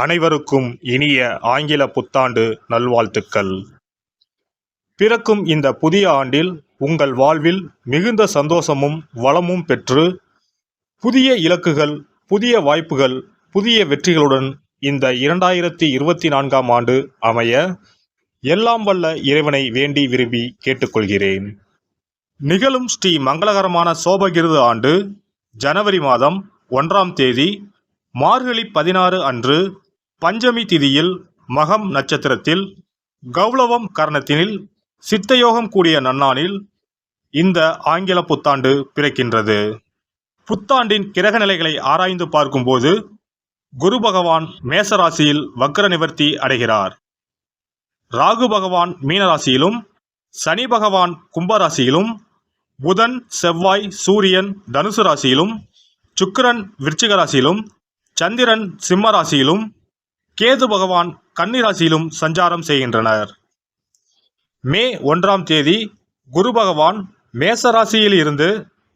அனைவருக்கும் இனிய ஆங்கில புத்தாண்டு நல்வாழ்த்துக்கள். பிறக்கும் இந்த புதிய ஆண்டில் உங்கள் வாழ்வில் மிகுந்த சந்தோஷமும் வளமும் பெற்று புதிய இலக்குகள், புதிய வாய்ப்புகள், புதிய வெற்றிகளுடன் இந்த 2024ஆம் ஆண்டு அமைய எல்லாம் வல்ல இறைவனை வேண்டி விரும்பி கேட்டுக்கொள்கிறேன். நிகழும் ஸ்ரீ மங்களகரமான சோபகிருது ஆண்டு ஜனவரி மாதம் 1ஆம் தேதி மார்கழி 16 அன்று பஞ்சமி திதியில் மகம் நட்சத்திரத்தில் கௌளவம் கரணத்தினில் சித்தயோகம் கூடிய நன்னாளில் இந்த ஆங்கில புத்தாண்டு பிறக்கின்றது. புத்தாண்டின் கிரக நிலைகளை ஆராய்ந்து பார்க்கும்போது குரு பகவான் மேசராசியில் வக்ர நிவர்த்தி அடைகிறார். ராகு பகவான் மீனராசியிலும், சனி பகவான் கும்பராசியிலும், புதன் செவ்வாய் சூரியன் தனுசு ராசியிலும், சுக்கிரன் விருச்சிக ராசியிலும், சந்திரன் சிம்ம ராசியிலும், கேது பகவான் கன்னி ராசியிலும் சஞ்சாரம் செய்கின்றனர். மே 1ஆம் தேதி குரு பகவான் மேச ராசியில் இருந்து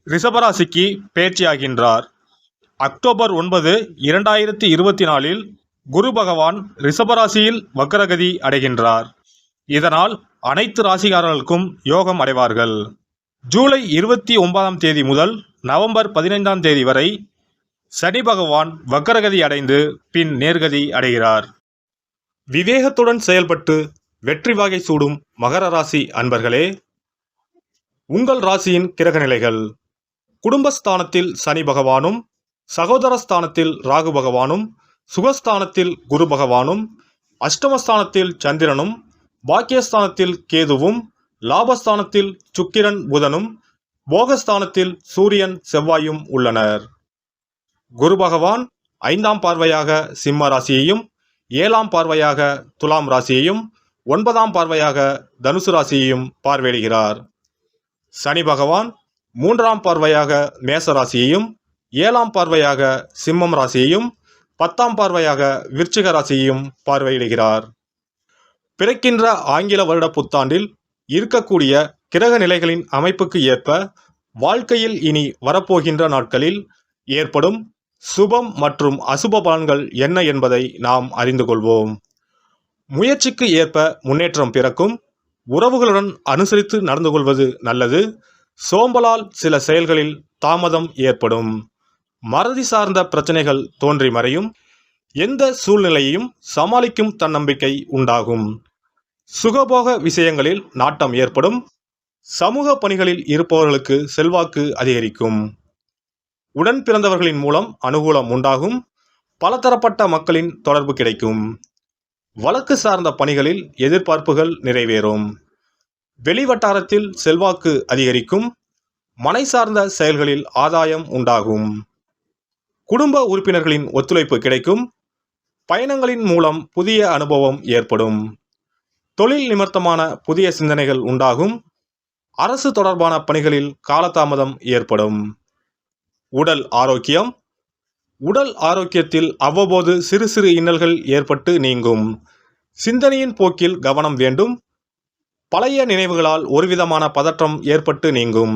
ரிஷபராசிக்கு பெயர்ச்சியாகின்றார். அக்டோபர் 9, 2024இல் குரு பகவான் ரிஷபராசியில் வக்ரகதி அடைகின்றார். இதனால் அனைத்து ராசிக்காரர்களுக்கும் யோகம் அடைவார்கள். ஜூலை 29ஆம் தேதி முதல் நவம்பர் 15ஆம் தேதி வரை சனி பகவான் வக்ரகதி அடைந்து பின் நேர்கதி அடைகிறார். விவேகத்துடன் செயல்பட்டு வெற்றி வாகை சூடும் மகர ராசி அன்பர்களே, உங்கள் ராசியின் கிரக நிலைகள்: குடும்பஸ்தானத்தில் சனி பகவானும், சகோதரஸ்தானத்தில் ராகு பகவானும், சுகஸ்தானத்தில் குரு பகவானும், அஷ்டமஸ்தானத்தில் சந்திரனும், பாக்கியஸ்தானத்தில் கேதுவும், லாபஸ்தானத்தில் சுக்கிரன் புதனும், போகஸ்தானத்தில் சூரியன் செவ்வாயும் உள்ளனர். குரு பகவான் 5ஆம் பார்வையாக சிம்ம ராசியையும், 7ஆம் பார்வையாக துலாம் ராசியையும், 9ஆம் பார்வையாக தனுசு ராசியையும் பார்வையிடுகிறார். சனி பகவான் 3ஆம் பார்வையாக மேச ராசியையும், 7ஆம் பார்வையாக சிம்மம் ராசியையும், 10ஆம் பார்வையாக விருச்சிக ராசியையும் பார்வையிடுகிறார். பிறக்கின்ற ஆங்கில வருட புத்தாண்டில் இருக்கக்கூடிய கிரக நிலைகளின் அமைப்புக்கு ஏற்ப வாழ்க்கையில் இனி வரப்போகின்ற நாட்களில் ஏற்படும் சுபம் மற்றும் அசுப பலன்கள் என்ன என்பதை நாம் அறிந்து கொள்வோம். முயற்சிக்கு ஏற்ப முன்னேற்றம் பிறக்கும். உறவுகளுடன் அனுசரித்து நடந்து கொள்வது நல்லது. சோம்பலால் சில செயல்களில் தாமதம் ஏற்படும். மறதி சார்ந்த பிரச்சனைகள் தோன்றி மறையும். எந்த சூழ்நிலையையும் சமாளிக்கும் தன்னம்பிக்கை உண்டாகும். சுகபோக விஷயங்களில் நாட்டம் ஏற்படும். சமூக பணிகளில் இருப்பவர்களுக்கு செல்வாக்கு அதிகரிக்கும். உடன் பிறந்தவர்களின் மூலம் அனுகூலம் உண்டாகும். பலதரப்பட்ட மக்களின் தொடர்பு கிடைக்கும். வழக்கு சார்ந்த பணிகளில் எதிர்பார்ப்புகள் நிறைவேறும். வெளிவட்டாரத்தில் செல்வாக்கு அதிகரிக்கும். மனை சார்ந்த செயல்களில் ஆதாயம் உண்டாகும். குடும்ப உறுப்பினர்களின் ஒத்துழைப்பு கிடைக்கும். பயணங்களின் மூலம் புதிய அனுபவம் ஏற்படும். தொழில் நிமித்தமான புதிய சிந்தனைகள் உண்டாகும். அரசு தொடர்பான பணிகளில் காலதாமதம் ஏற்படும். உடல் ஆரோக்கியம்: உடல் ஆரோக்கியத்தில் அவ்வப்போது சிறு சிறு இன்னல்கள் ஏற்பட்டு நீங்கும். சிந்தனையின் போக்கில் கவனம் வேண்டும். பழைய நினைவுகளால் ஒருவிதமான பதற்றம் ஏற்பட்டு நீங்கும்.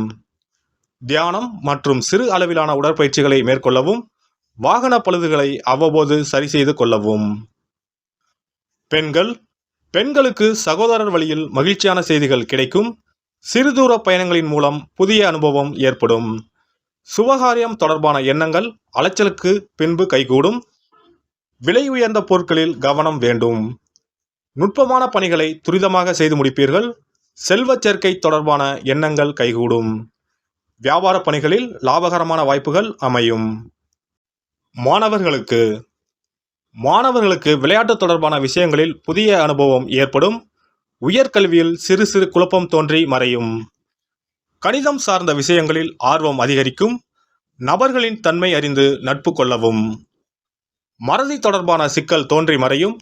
தியானம் மற்றும் சிறு அளவிலான உடற்பயிற்சிகளை மேற்கொள்ளவும், வாகன பழுதுகளை அவ்வப்போது சரி செய்து கொள்ளவும். பெண்களுக்கு சகோதரர் வழியில் மகிழ்ச்சியான செய்திகள் கிடைக்கும். சிறுதூர பயணங்களின் மூலம் புதிய அனுபவம் ஏற்படும். சுபகாரியம் தொடர்பான எண்ணங்கள் அலைச்சலுக்கு பின்பு கைகூடும். விலை உயர்ந்த பொருட்களில் கவனம் வேண்டும். நுட்பமான பணிகளை துரிதமாக செய்து முடிப்பீர்கள். செல்வ சேர்க்கை தொடர்பான எண்ணங்கள் கைகூடும். வியாபார பணிகளில் லாபகரமான வாய்ப்புகள் அமையும். மாணவர்களுக்கு விளையாட்டு தொடர்பான விஷயங்களில் புதிய அனுபவம் ஏற்படும். உயர்கல்வியில் சிறு சிறு குழப்பம் தோன்றி மறையும். கணிதம் சார்ந்த விஷயங்களில் ஆர்வம் அதிகரிக்கும். நபர்களின் தன்மை அறிந்து நட்பு கொள்ளவும். மறதி தொடர்பான சிக்கல் தோன்றி மறையும்.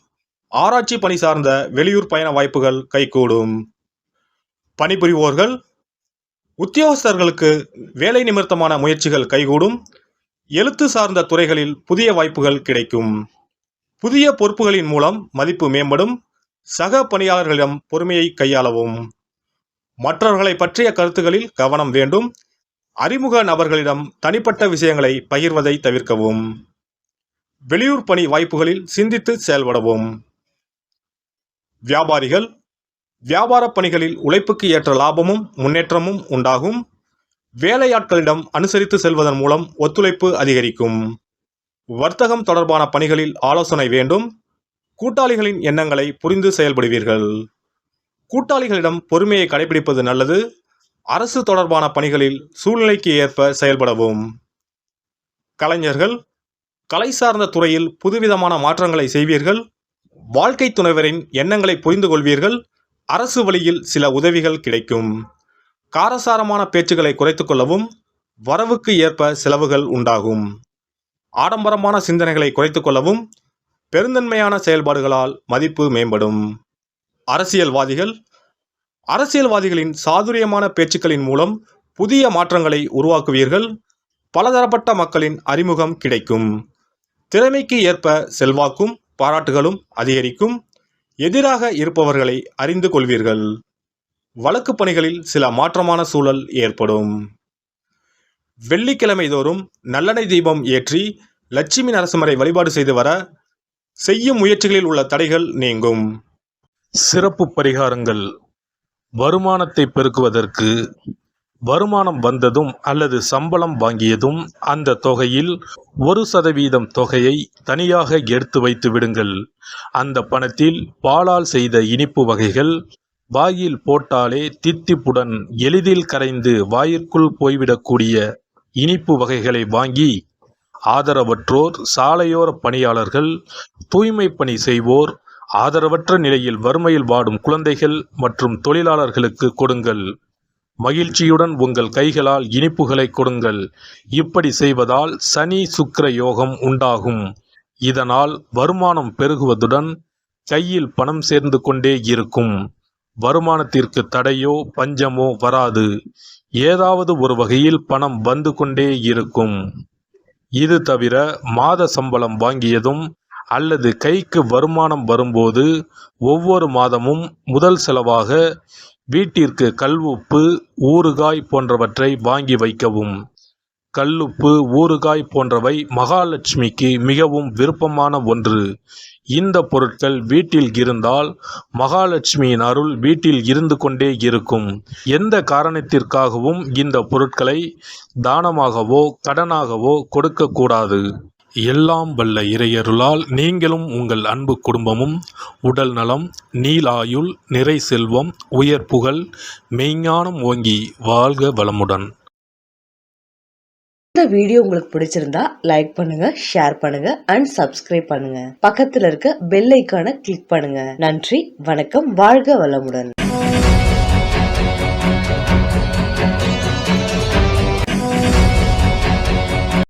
ஆராய்ச்சி பணி சார்ந்த வெளியூர் பயண வாய்ப்புகள் கைகூடும். பணிபுரிவோர்கள், உத்தியோகஸ்தர்களுக்கு வேலை நிமித்தமான முயற்சிகள் கைகூடும். எழுத்து சார்ந்த துறைகளில் புதிய வாய்ப்புகள் கிடைக்கும். புதிய பொறுப்புகளின் மூலம் மதிப்பு மேம்படும். சக பணியாளர்களிடம் பொறுமையை கையாளவும். மற்றவர்களை பற்றிய கருத்துக்களில் கவனம் வேண்டும். அறிமுக நபர்களிடம் தனிப்பட்ட விஷயங்களை பகிர்வதை தவிர்க்கவும். வெளியூர் பணி வாய்ப்புகளில் சிந்தித்து செயல்படவும். வியாபாரிகள், வியாபார பணிகளில் உழைப்புக்கு ஏற்ற லாபமும் முன்னேற்றமும் உண்டாகும். வேலையாட்களிடம் அனுசரித்து செல்வதன் மூலம் ஒத்துழைப்பு அதிகரிக்கும். வர்த்தகம் தொடர்பான பணிகளில் ஆலோசனை வேண்டும். கூட்டாளிகளின் எண்ணங்களை புரிந்து செயல்படுவீர்கள். கூட்டாளிகளிடம் பொறுமையை கடைபிடிப்பது நல்லது. அரசு தொடர்பான பணிகளில் சூழ்நிலைக்கு ஏற்ப செயல்படவும். கலைஞர்கள், கலை சார்ந்த துறையில் புதுவிதமான மாற்றங்களை செய்வீர்கள். வாழ்க்கை துணைவரின் எண்ணங்களை புரிந்து கொள்வீர்கள். அரசு வழியில் சில உதவிகள் கிடைக்கும். காரசாரமான பேச்சுக்களை குறைத்துக் கொள்ளவும். வரவுக்கு ஏற்ப செலவுகள் உண்டாகும். ஆடம்பரமான சிந்தனைகளை குறைத்துக் கொள்ளவும். பெருந்தன்மையான செயல்பாடுகளால் மதிப்பு மேம்படும். அரசியல்வாதிகள், அரசியல்வாதிகளின் சாதுரியமான பேச்சுக்களின் மூலம் புதிய மாற்றங்களை உருவாக்குவீர்கள். பலதரப்பட்ட மக்களின் அறிமுகம் கிடைக்கும். திறமைக்கு ஏற்ப செல்வாக்கும் பாராட்டுகளும் அதிகரிக்கும். எதிராக இருப்பவர்களை அறிந்து கொள்வீர்கள். வழக்கு பணிகளில் சில மாற்றமான சூழல் ஏற்படும். வெள்ளிக்கிழமை தோறும் நல்லெண்ணெய் தீபம் ஏற்றி லட்சுமி நரசிம்மரை வழிபாடு செய்து வர செய்யும் முயற்சிகளில் உள்ள தடைகள் நீங்கும். சிறப்பு பரிகாரங்கள். வருமானத்தை பெருக்குவதற்கு வருமானம் வந்ததும் அல்லது சம்பளம் வாங்கியதும் அந்த தொகையில் 1% தொகையை தனியாக எடுத்து வைத்து விடுங்கள். அந்த பணத்தில் பாலால் செய்த இனிப்பு வகைகள், வாயில் போட்டாலே தித்திப்புடன் எளிதில் கரைந்து வாயிற்குள் போய்விடக்கூடிய இனிப்பு வகைகளை வாங்கி ஆதரவற்றோர், சாலையோர பணியாளர்கள், தூய்மை பணி செய்வோர், ஆதரவற்ற நிலையில் வறுமையில் வாடும் குழந்தைகள் மற்றும் தொழிலாளர்களுக்கு கொடுங்கள். மகிழ்ச்சியுடன் உங்கள் கைகளால் இனிப்புகளை கொடுங்கள். இப்படி செய்வதால் சனி சுக்கிர யோகம் உண்டாகும். இதனால் வருமானம் பெருகுவதுடன் கையில் பணம் சேர்ந்து கொண்டே இருக்கும். வருமானத்திற்கு தடையோ பஞ்சமோ வராது. ஏதாவது ஒரு வகையில் பணம் வந்து கொண்டே இருக்கும். இது தவிர மாத சம்பளம் வாங்கியதும் அல்லது கைக்கு வருமானம் வரும்போது ஒவ்வொரு மாதமும் முதல் செலவாக வீட்டிற்கு கல்லுப்பு, ஊறுகாய் போன்றவற்றை வாங்கி வைக்கவும். கல்லுப்பு, ஊறுகாய் போன்றவை மகாலட்சுமிக்கு மிகவும் விருப்பமான ஒன்று. இந்த பொருட்கள் வீட்டில் இருந்தால் மகாலட்சுமியின் அருள் வீட்டில் இருந்து கொண்டே இருக்கும். எந்த காரணத்திற்காகவும் இந்த பொருட்களை தானமாகவோ கடனாகவோ கொடுக்கக்கூடாது. எல்லாம் வல்ல இறையருளால் நீங்களும் உங்கள் அன்பு குடும்பமும் உடல் நலம், நீளாயுள், நிறை செல்வம், உயர் புகழ், மெய்ஞானம் ஓங்கி வாழ்க வளமுடன். இந்த வீடியோ உங்களுக்கு பிடிச்சிருந்தா லைக் பண்ணுங்க, ஷேர் பண்ணுங்க அண்ட் சப்ஸ்கிரைப் பண்ணுங்க. பக்கத்துல இருக்க பெல் ஐகானை கிளிக் பண்ணுங்க. நன்றி, வணக்கம், வாழ்க வளமுடன்.